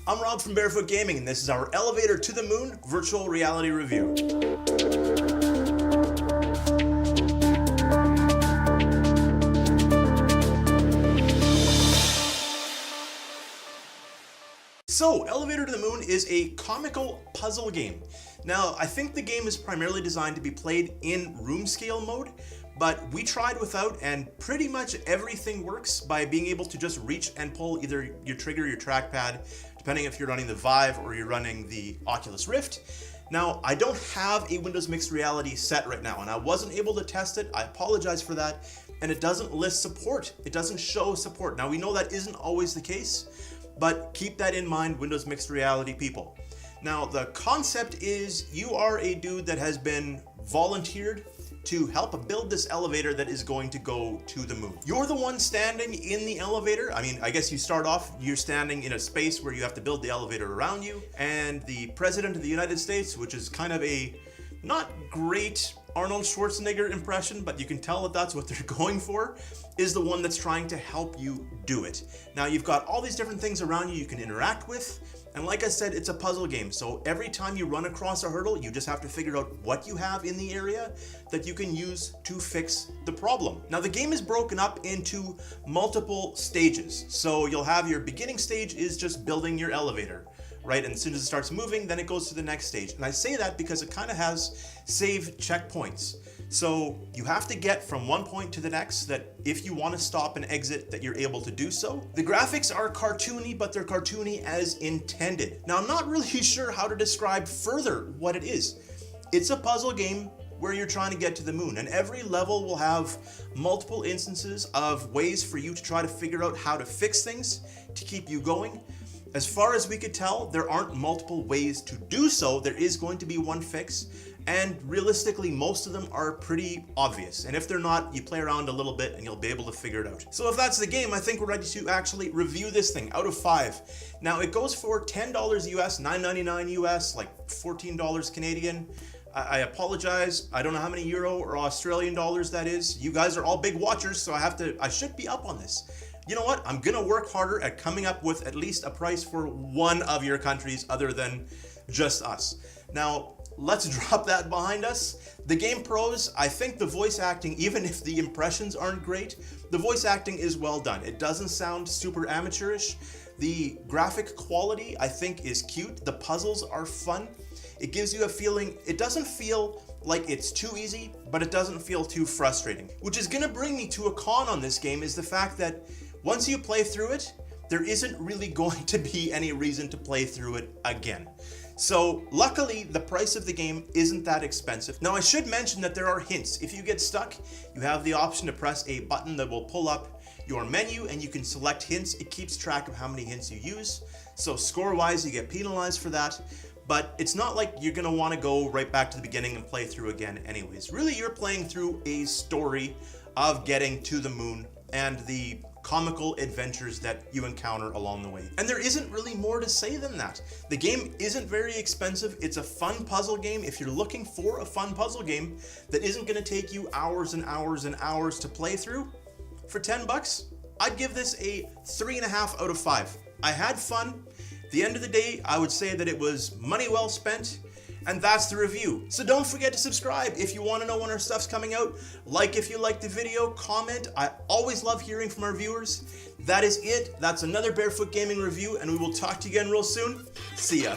I'm Rob from Barefoot Gaming, and this is our Elevator to the Moon virtual reality review. So, Elevator to the Moon is a comical puzzle game. Now, I think the game is primarily designed to be played in room scale mode, but we tried without, and pretty much everything works by being able to just reach and pull either your trigger or your trackpad, depending if you're running the Vive or you're running the Oculus Rift. Now, I don't have a Windows Mixed Reality set right now, and I wasn't able to test it. I apologize for that, and it doesn't list support. It doesn't show support. Now, we know that isn't always the case, but keep that in mind, Windows Mixed Reality people. Now, the concept is you are a dude that has been volunteered to help build this elevator that is going to go to the moon. You're the one standing in the elevator. I mean, I guess you start off, you're standing in a space where you have to build the elevator around you, and the President of the United States, which is kind of a not great Arnold Schwarzenegger impression, but you can tell that that's what they're going for, is the one that's trying to help you do it. Now, you've got all these different things around you can interact with, and like I said, it's a puzzle game, so every time you run across a hurdle, you just have to figure out what you have in the area that you can use to fix the problem. Now, the game is broken up into multiple stages. So you'll have your beginning stage is just building your elevator, right? And as soon as it starts moving, then it goes to the next stage. And I say that because it kind of has save checkpoints. So you have to get from one point to the next that if you want to stop and exit, that you're able to do so. The graphics are cartoony, but they're cartoony as intended. Now, I'm not really sure how to describe further what it is. It's a puzzle game where you're trying to get to the moon, and every level will have multiple instances of ways for you to try to figure out how to fix things to keep you going. As far as we could tell, there aren't multiple ways to do so. There is going to be one fix, and realistically, most of them are pretty obvious. And if they're not, you play around a little bit and you'll be able to figure it out. So if that's the game, I think we're ready to actually review this thing out of 5. Now, it goes for $10 US, $9.99 US, like $14 Canadian. I apologize. I don't know how many euro or Australian dollars that is. You guys are all big watchers, so I should be up on this. You know what? I'm gonna work harder at coming up with at least a price for one of your countries other than just us. Now, let's drop that behind us. The game pros, I think the voice acting, even if the impressions aren't great, the voice acting is well done. It doesn't sound super amateurish. The graphic quality, I think, is cute. The puzzles are fun. It gives you a feeling, it doesn't feel like it's too easy, but it doesn't feel too frustrating. Which is gonna bring me to a con on this game, is the fact that once you play through it, there isn't really going to be any reason to play through it again. So luckily, the price of the game isn't that expensive. Now, I should mention that there are hints. If you get stuck, you have the option to press a button that will pull up your menu and you can select hints. It keeps track of how many hints you use. So score-wise, you get penalized for that. But it's not like you're gonna wanna go right back to the beginning and play through again anyways. Really, you're playing through a story of getting to the moon and the comical adventures that you encounter along the way. And there isn't really more to say than that. The game isn't very expensive. It's a fun puzzle game. If you're looking for a fun puzzle game that isn't gonna take you hours and hours and hours to play through, for 10 bucks, I'd give this a 3.5 out of 5. I had fun. At the end of the day, I would say that it was money well spent, and that's the review. So don't forget to subscribe if you want to know when our stuff's coming out. Like if you liked the video, comment. I always love hearing from our viewers. That is it. That's another Barefoot Gaming review, and we will talk to you again real soon. See ya.